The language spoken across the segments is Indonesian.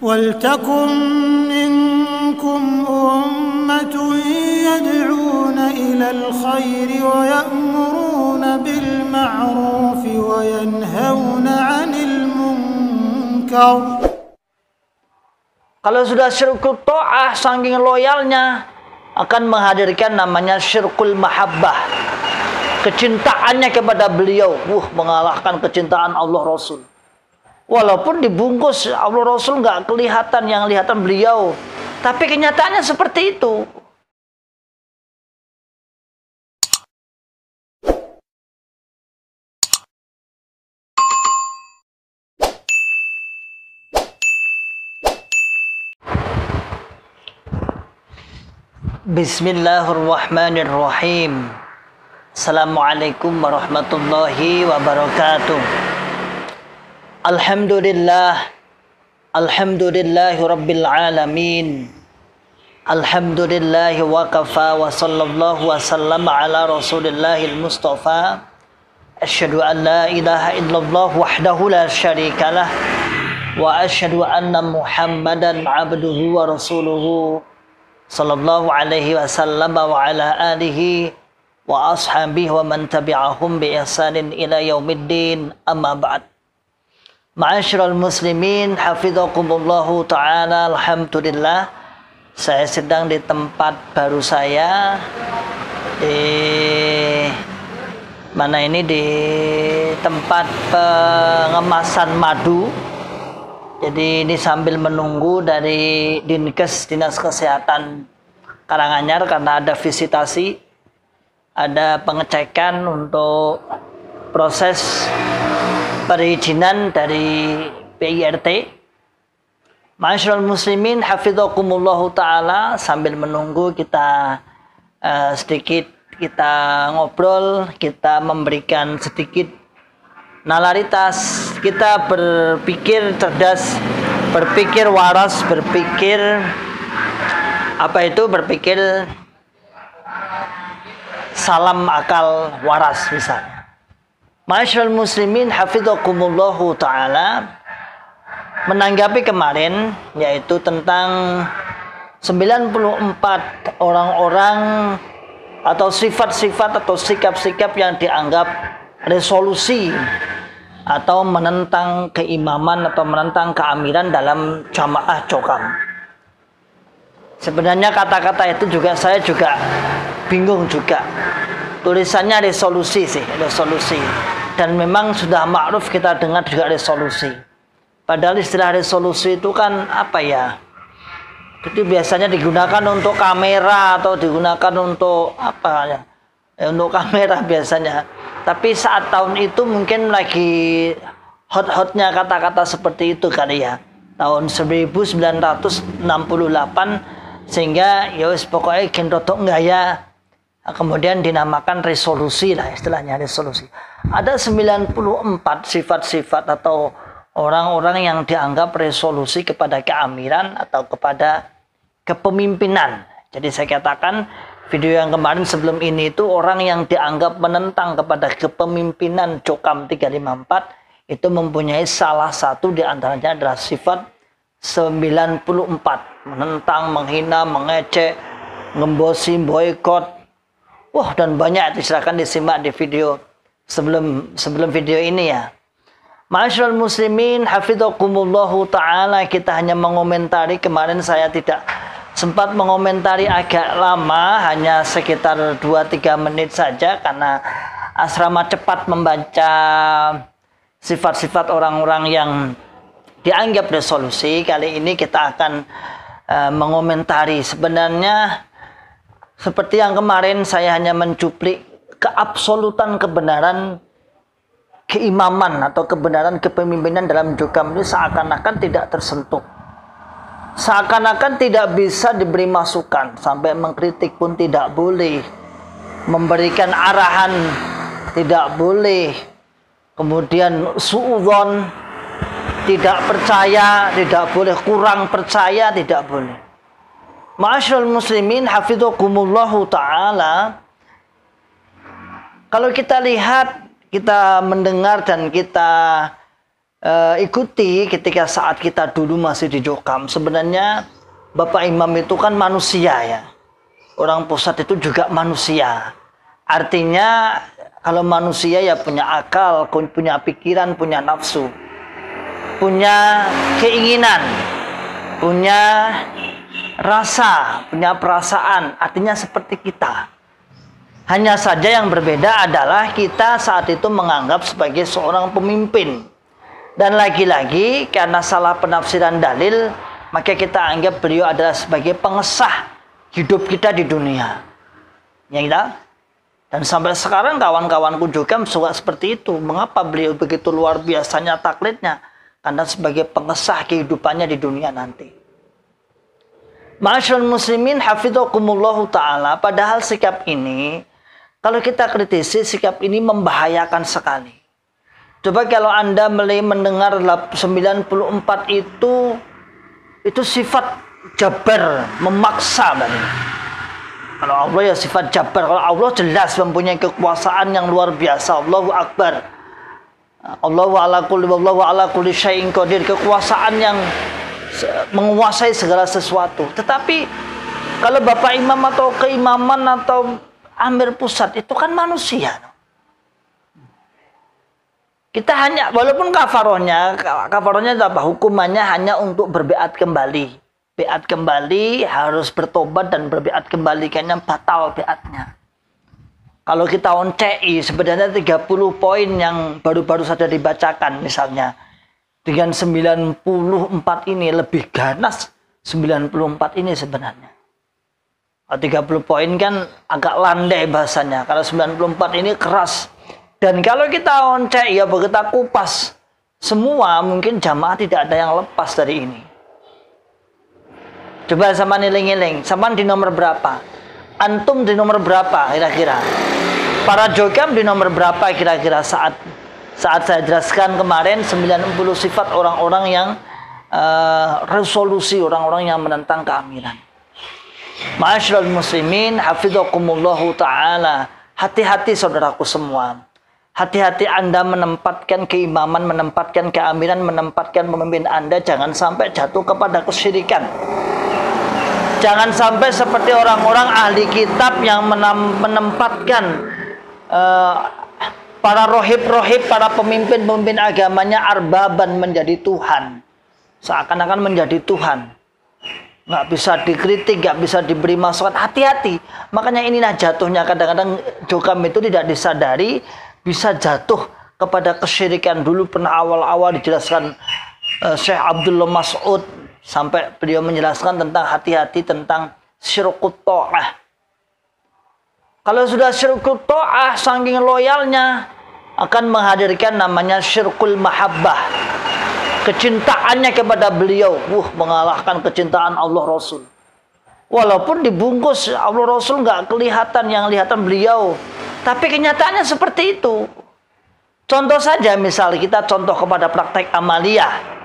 وَلْتَكُنْ مِنْكُمْ أُمَّةٌ يَدْعُونَ إِلَى الْخَيْرِ وَيَأْمُرُونَ بِالْمَعْرُوفِ وَيَنْهَوْنَ عَنِ الْمُنْكَرِ. Kalau sudah syirkul ta'ah, saking loyalnya akan menghadirkan namanya syirkul mahabbah. Kecintaannya kepada beliau, mengalahkan kecintaan Allah Rasul. Walaupun dibungkus Allah Rasul nggak kelihatan, yang kelihatan beliau. Tapi kenyataannya seperti itu. Bismillahirrahmanirrahim. Assalamualaikum warahmatullahi wabarakatuh. Alhamdulillahi rabbil alamin. Alhamdulillahi wa kafa wa sallallahu wa sallam ala rasulillahil mustafa. Asyhadu an la ilaha illallah wahdahu la syarikalah wa asyhadu anna Muhammadan abduhu wa rasuluhu sallallahu alaihi wasallam wa ala alihi wa ashabihi wa man tabi'ahum bi ihsanin ila yaumiddin, amma ba'd. Ma'asyiral muslimin hafizakumullahu ta'ala. Alhamdulillah, saya sedang di tempat baru saya, di mana ini, di tempat pengemasan madu. Jadi ini sambil menunggu dari Dinkes, Dinas Kesehatan Karanganyar, karena ada visitasi, ada pengecekan untuk proses perizinan dari PIRT. Ma'asyiral muslimin hafizakumullahu ta'ala, sambil menunggu kita sedikit kita ngobrol, kita memberikan sedikit nalaritas, kita berpikir cerdas, berpikir waras, berpikir berpikir salam akal waras misalnya. Ma'asyiral muslimin hafizakumullahu ta'ala, menanggapi kemarin, yaitu tentang 94 orang-orang atau sifat-sifat atau sikap-sikap yang dianggap resolusi atau menentang keimaman atau menentang keamiran dalam jamaah cokam. Sebenarnya kata-kata itu juga saya juga bingung juga. Tulisannya resolusi sih, resolusi. Dan memang sudah ma'ruf kita dengar juga resolusi. Padahal istilah resolusi itu kan apa ya? Itu biasanya digunakan untuk kamera atau digunakan untuk apa ya? Untuk kamera biasanya. Tapi saat tahun itu mungkin lagi hot-hotnya kata-kata seperti itu kali ya. Tahun 1968, sehingga ya wis pokoknya gendrotok gaya, kemudian dinamakan resolusi lah, istilahnya resolusi. Ada 94 sifat-sifat atau orang-orang yang dianggap resolusi kepada keamiran atau kepada kepemimpinan. Jadi saya katakan video yang kemarin sebelum ini itu orang yang dianggap menentang kepada kepemimpinan Cokam 354 itu mempunyai salah satu di antaranya adalah sifat 94, menentang, menghina, mengecek, ngembosi, boykot. Wah, dan banyak, silakan disimak di video sebelum video ini ya. Ma'asyiral muslimin hafizakumullahu ta'ala, kita hanya mengomentari, kemarin saya tidak sempat mengomentari agak lama, hanya sekitar 2-3 menit saja, karena asrama cepat membaca sifat-sifat orang-orang yang dianggap resolusi. Kali ini kita akan mengomentari. Sebenarnya seperti yang kemarin, saya hanya mencuplik keabsolutan kebenaran keimaman atau kebenaran kepemimpinan dalam Cokam ini seakan-akan tidak tersentuh. Seakan-akan tidak bisa diberi masukan, sampai mengkritik pun tidak boleh, memberikan arahan tidak boleh, kemudian suudzon, tidak percaya tidak boleh, kurang percaya tidak boleh. Ma'asyiral muslimin hafizakumullahu ta'ala, kalau kita lihat, kita mendengar dan kita ikuti ketika saat kita dulu masih di Jokam. Sebenarnya Bapak Imam itu kan manusia ya. Orang pusat itu juga manusia. Artinya kalau manusia ya punya akal, punya pikiran, punya nafsu, punya keinginan, punya rasa, punya perasaan. Artinya seperti kita. Hanya saja yang berbeda adalah kita saat itu menganggap sebagai seorang pemimpin. Dan lagi-lagi karena salah penafsiran dalil, maka kita anggap beliau adalah sebagai pengesah hidup kita di dunia. Ya kita? Dan sampai sekarang kawan-kawanku juga suka seperti itu. Mengapa beliau begitu luar biasanya taklidnya? Karena sebagai pengesah kehidupannya di dunia nanti. Ma'asyiral muslimin hafidhakumullahu ta'ala. Padahal sikap ini, kalau kita kritisi, sikap ini membahayakan sekali. Coba kalau Anda mulai mendengar 94 itu sifat jabar, memaksa. Kalau Allah ya sifat jabar. Kalau Allah jelas mempunyai kekuasaan yang luar biasa. Allahu Akbar. Allahu ala kulli syai'in qadir. Kekuasaan yang menguasai segala sesuatu. Tetapi kalau Bapak Imam atau keimaman atau amir pusat itu kan manusia. Kita hanya, walaupun kafarohnya itu apa? Hukumannya hanya untuk berbeat kembali. Beat kembali, harus bertobat dan berbeat kembali, kayaknya batal beatnya. Kalau kita on CI, sebenarnya 30 poin yang baru-baru saja dibacakan misalnya. Dengan 94 ini lebih ganas 94 ini sebenarnya. 30 poin kan agak landai bahasanya. Kalau 94 ini keras. Dan kalau kita oncek ya kita kupas semua, mungkin jamaah tidak ada yang lepas dari ini. Coba sama ngiling-ngiling, sama di nomor berapa? Antum di nomor berapa kira-kira? Para jokam di nomor berapa kira-kira saat saya jelaskan kemarin 90 sifat orang-orang yang resolusi, orang-orang yang menentang keamiran. Ma'asyiral muslimin hafidhakumullahu ta'ala. Hati-hati saudaraku semua. Hati-hati Anda menempatkan keimaman, menempatkan keamiran, menempatkan pemimpin Anda. Jangan sampai jatuh kepada kesyirikan. Jangan sampai seperti orang-orang ahli kitab yang menempatkan para rohib-rohib, para pemimpin-pemimpin agamanya arbaban, menjadi Tuhan. Seakan-akan menjadi Tuhan. Nggak bisa dikritik, nggak bisa diberi masukan. Hati-hati. Makanya inilah jatuhnya. Kadang-kadang jokam itu tidak disadari, bisa jatuh kepada kesyirikan. Dulu pernah awal-awal dijelaskan Syekh Abdullah Mas'ud, sampai beliau menjelaskan tentang hati-hati tentang syirkut ta'ah. Kalau sudah syirkut ta'ah, saking loyalnya akan menghadirkan namanya syirkul mahabbah. Kecintaannya kepada beliau mengalahkan kecintaan Allah Rasul. Walaupun dibungkus Allah Rasul nggak kelihatan, yang kelihatan beliau. Tapi kenyataannya seperti itu. Contoh saja, misal kita contoh kepada praktek amaliyah.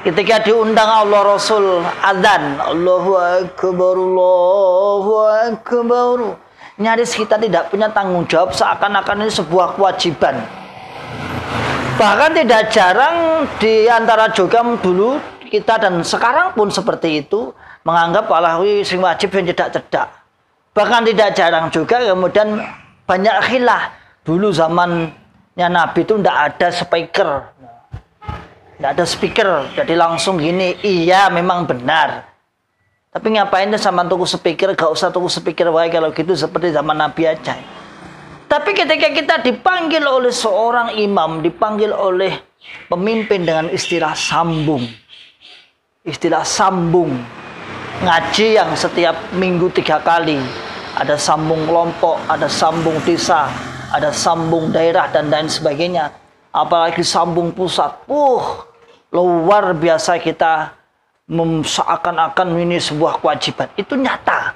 Ketika diundang Allah Rasul azan, Allahu Akbar, Allahu Akbar. Nyaris kita tidak punya tanggung jawab, seakan-akan ini sebuah kewajiban. Bahkan tidak jarang di antara jogam dulu kita dan sekarang pun seperti itu, menganggap walawi sing wajib yang tidak cedak. Bahkan tidak jarang juga kemudian banyak khilaf. Dulu zamannya Nabi itu tidak ada speaker. Tidak ada speaker, jadi langsung gini, iya memang benar. Tapi ngapain sama tuku speaker, gak usah tuku speaker wae kalau gitu, seperti zaman Nabi aja. Tapi ketika kita dipanggil oleh seorang imam, dipanggil oleh pemimpin dengan istilah sambung. Istilah sambung. Ngaji yang setiap minggu 3 kali. Ada sambung kelompok, ada sambung desa, ada sambung daerah dan lain sebagainya. Apalagi sambung pusat. Luar biasa kita seakan-akan ini sebuah kewajiban. Itu nyata.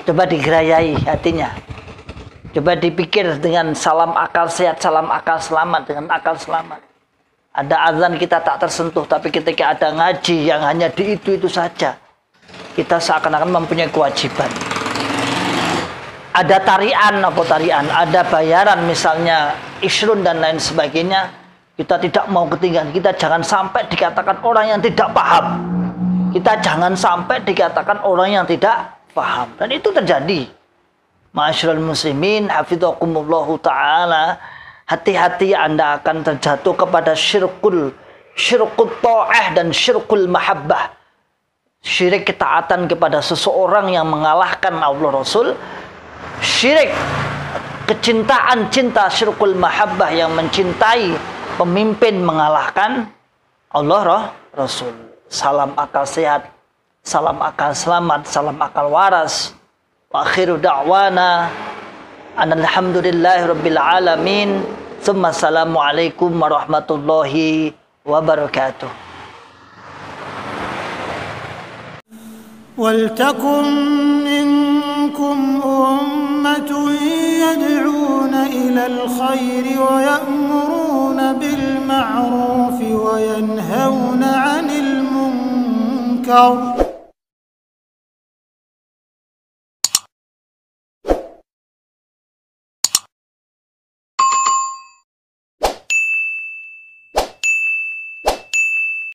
Coba digerayai hatinya. Coba dipikir dengan salam akal sehat, salam akal selamat, dengan akal selamat. Ada azan kita tak tersentuh, tapi ketika ada ngaji yang hanya di itu saja, kita seakan-akan mempunyai kewajiban. Ada tarian, ada bayaran misalnya isrun dan lain sebagainya, Kita tidak mau ketinggalan. Kita jangan sampai dikatakan orang yang tidak paham. Kita jangan sampai dikatakan orang yang tidak paham. Dan itu terjadi. Ma'asyiral muslimin, hafizakumullahu ta'ala. Hati-hati Anda akan terjatuh kepada syirkul ta'ah dan syirkul mahabbah. Syirik ketaatan kepada seseorang yang mengalahkan Allah Rasul. Syirik kecintaan cinta syirkul mahabbah yang mencintai pemimpin mengalahkan Allah Rasul. Salam akal sehat, salam akal selamat, salam akal waras. Wa akhiru da'wana alhamdulillahi rabbil alamin. Assalamualaikum warahmatullahi wabarakatuh. ولتكن منكم أمة يدعون إلى الخير ويأمرون بالمعروف وينهون عن المنكر